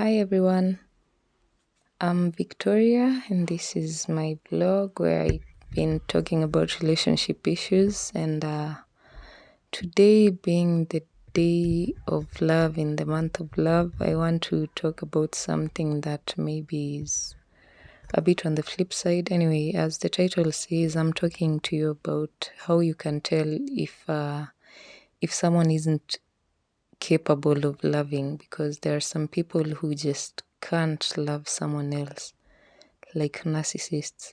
Hi everyone, I'm Victoria and this is my blog where I've been talking about relationship issues and today being the day of love in the month of love, I want to talk about something that maybe is a bit on the flip side. Anyway, as the title says, I'm talking to you about how you can tell if someone isn't capable of loving, because there are some people who just can't love someone else, like narcissists.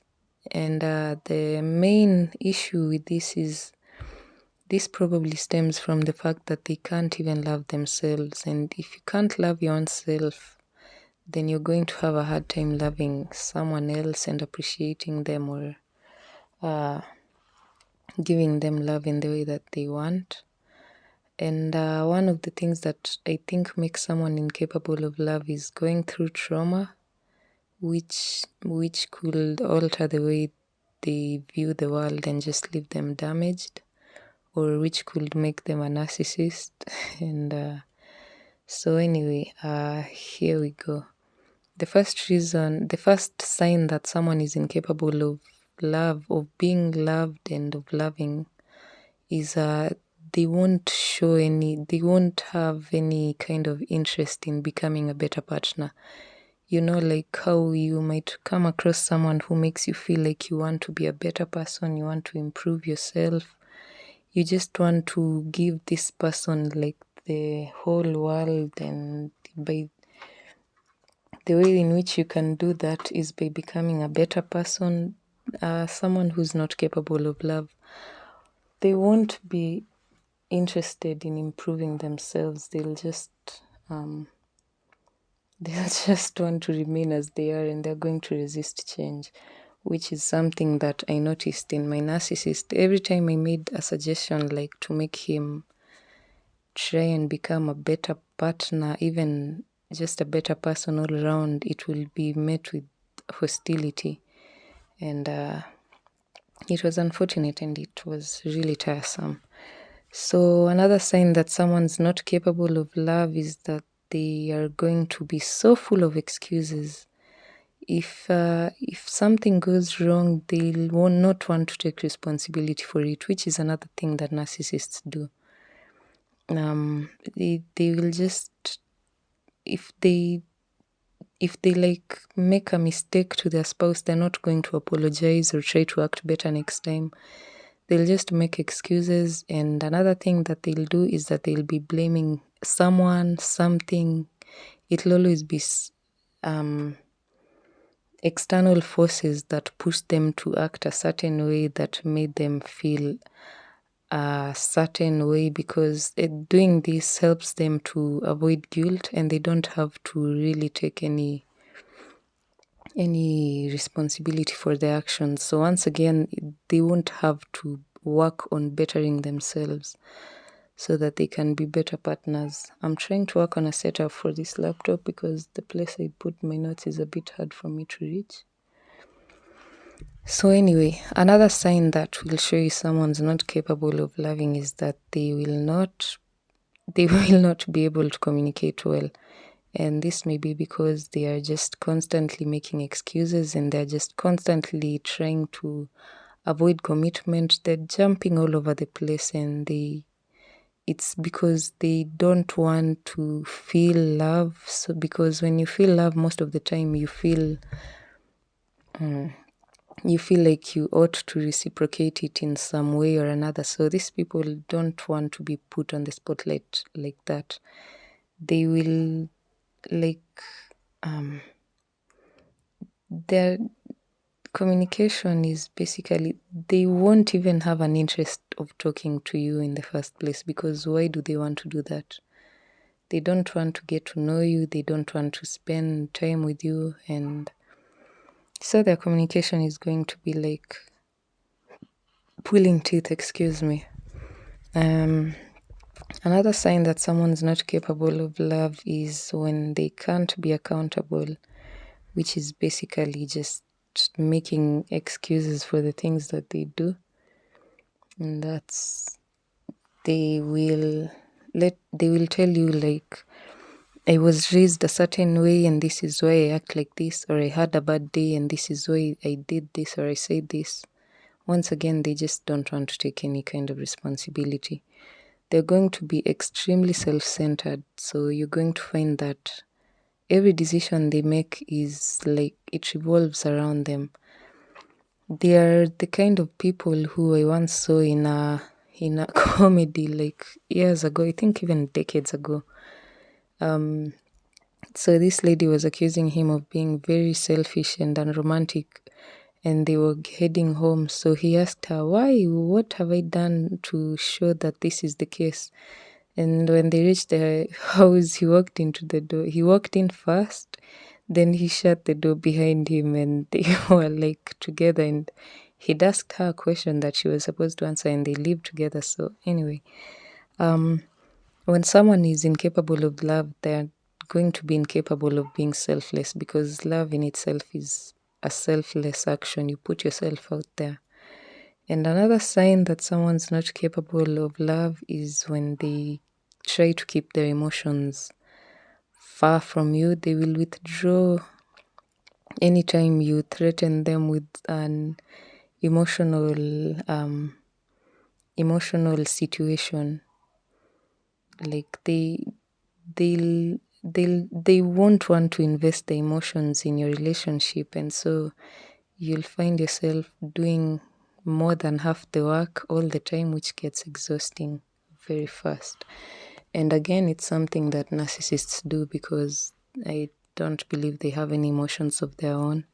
And the main issue with this is this probably stems from the fact that they can't even love themselves. And if you can't love your own self, then you're going to have a hard time loving someone else and appreciating them or giving them love in the way that they want. And one of the things that I think makes someone incapable of love is going through trauma, which could alter the way they view the world and just leave them damaged, or which could make them a narcissist. And so anyway, here we go. The first sign that someone is incapable of love, of being loved and of loving, is they won't have any kind of interest in becoming a better partner. You know, like how you might come across someone who makes you feel like you want to be a better person, you want to improve yourself, you just want to give this person like the whole world, and by the way in which you can do that is by becoming a better person. Someone who's not capable of love, they won't be interested in improving themselves. They'll just want to remain as they are, and they're going to resist change, which is something that I noticed in my narcissist. Every time I made a suggestion like to make him try and become a better partner, even just a better person all around, it will be met with hostility. And it was unfortunate and it was really tiresome. So another sign that someone's not capable of love is that they are going to be so full of excuses. If something goes wrong, they'll not want to take responsibility for it, which is another thing that narcissists do. They will just, if they like make a mistake to their spouse, they're not going to apologize or try to act better next time. They'll just make excuses. And another thing that they'll do is that they'll be blaming someone, something. It'll always be external forces that push them to act a certain way, that made them feel a certain way, because doing this helps them to avoid guilt, and they don't have to really take any responsibility for their actions. So once again, they won't have to work on bettering themselves so that they can be better partners. I'm trying to work on a setup for this laptop because the place I put my notes is a bit hard for me to reach. So anyway, another sign that will show you someone's not capable of loving is that they will not be able to communicate well. And this may be because they are just constantly making excuses, and they're just constantly trying to avoid commitment. They're jumping all over the place, and it's because they don't want to feel love. So because when you feel love, most of the time you feel like you ought to reciprocate it in some way or another. So these people don't want to be put on the spotlight like that. They will their communication is basically, they won't even have an interest of talking to you in the first place, because why do they want to do that? They don't want to get to know you, they don't want to spend time with you, and so their communication is going to be like pulling teeth, excuse me. Another sign that someone's not capable of love is when they can't be accountable, which is basically just making excuses for the things that they do. And they will tell you like, I was raised a certain way and this is why I act like this, or I had a bad day and this is why I did this or I said this. Once again, they just don't want to take any kind of responsibility. They're going to be extremely self-centered. So you're going to find that every decision they make is like it revolves around them. They are the kind of people who I once saw in a comedy like years ago, I think even decades ago. So this lady was accusing him of being very selfish and unromantic, and they were heading home. So he asked her, "Why? What have I done to show that this is the case?" And when they reached the house, he walked into the door. He walked in first, then he shut the door behind him, and they were like together. And he'd asked her a question that she was supposed to answer, and they lived together. So anyway, when someone is incapable of love, they're going to be incapable of being selfless, because love in itself is a selfless action. You put yourself out there. And another sign that someone's not capable of love is when they try to keep their emotions far from you. They will withdraw anytime you threaten them with an emotional situation. Like they won't want to invest the emotions in your relationship, and so you'll find yourself doing more than half the work all the time, which gets exhausting very fast. And again, it's something that narcissists do, because I don't believe they have any emotions of their own.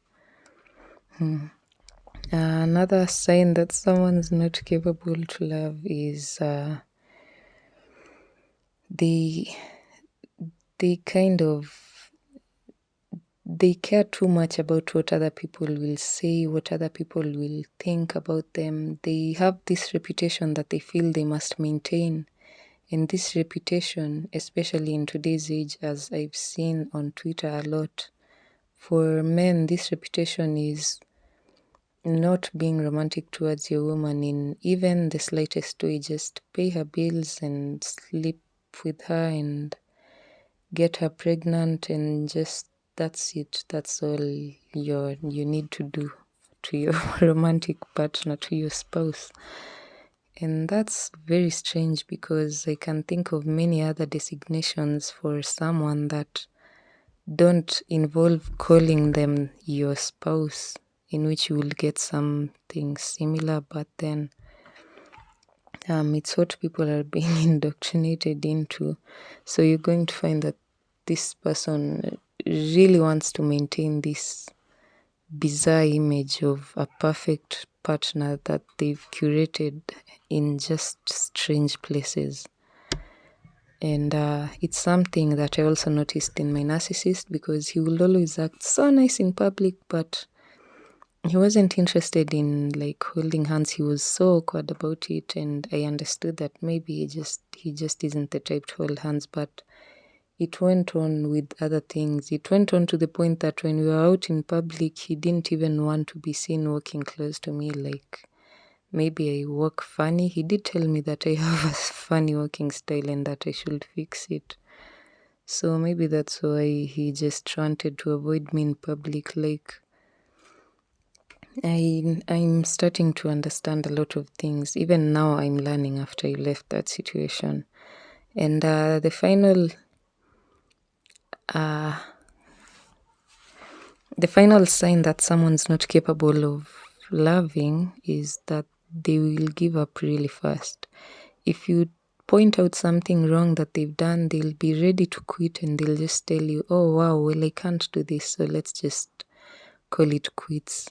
Another sign that someone's not capable to love is they kind of they care too much about what other people will say, what other people will think about them. They have this reputation that they feel they must maintain. And this reputation, especially in today's age, as I've seen on Twitter a lot, for men, this reputation is not being romantic towards your woman in even the slightest way. Just pay her bills and sleep with her and get her pregnant, and just that's it. That's all you need to do to your romantic partner, to your spouse. And that's very strange, because I can think of many other designations for someone that don't involve calling them your spouse, in which you will get something similar, but then it's what people are being indoctrinated into. So you're going to find that this person really wants to maintain this bizarre image of a perfect partner that they've curated in just strange places. And it's something that I also noticed in my narcissist, because he will always act so nice in public, but he wasn't interested in like holding hands. He was so awkward about it, and I understood that maybe he just isn't the type to hold hands. But it went on with other things. It went on to the point that when we were out in public, he didn't even want to be seen walking close to me. Like maybe I walk funny. He did tell me that I have a funny walking style and that I should fix it. So maybe that's why he just wanted to avoid me in public. Like I'm starting to understand a lot of things. Even now, I'm learning after I left that situation. And the final sign that someone's not capable of loving is that they will give up really fast. If you point out something wrong that they've done, they'll be ready to quit, and they'll just tell you, "Oh wow, well I can't do this, so let's just call it quits."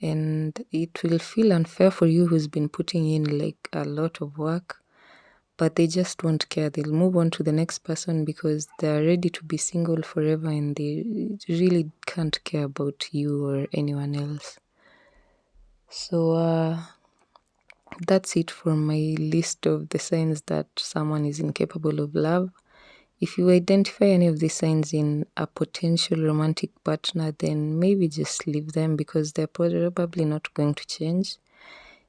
And it will feel unfair for you who's been putting in like a lot of work, but they just won't care. They'll move on to the next person because they're ready to be single forever, and they really can't care about you or anyone else. So that's it for my list of the signs that someone is incapable of love. If you identify any of these signs in a potential romantic partner, then maybe just leave them, because they're probably not going to change.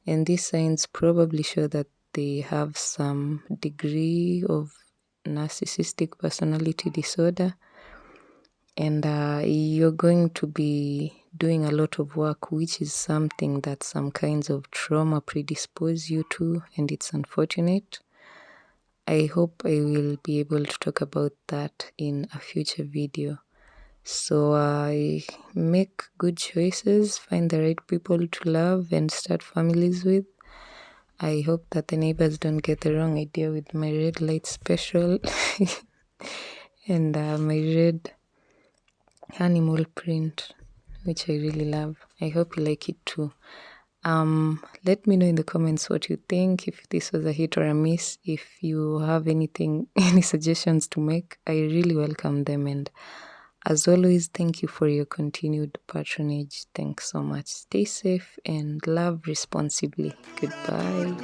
And these signs probably show that they have some degree of Narcissistic Personality Disorder. And you're going to be doing a lot of work, which is something that some kinds of trauma predispose you to, and it's unfortunate. I hope I will be able to talk about that in a future video. So I make good choices, find the right people to love and start families with. I hope that the neighbors don't get the wrong idea with my red light special and my red animal print, which I really love. I hope you like it too. Let me know in the comments what you think, if this was a hit or a miss. If you have anything, any suggestions to make, I really welcome them. And as always, thank you for your continued patronage. Thanks so much. Stay safe and love responsibly. Goodbye.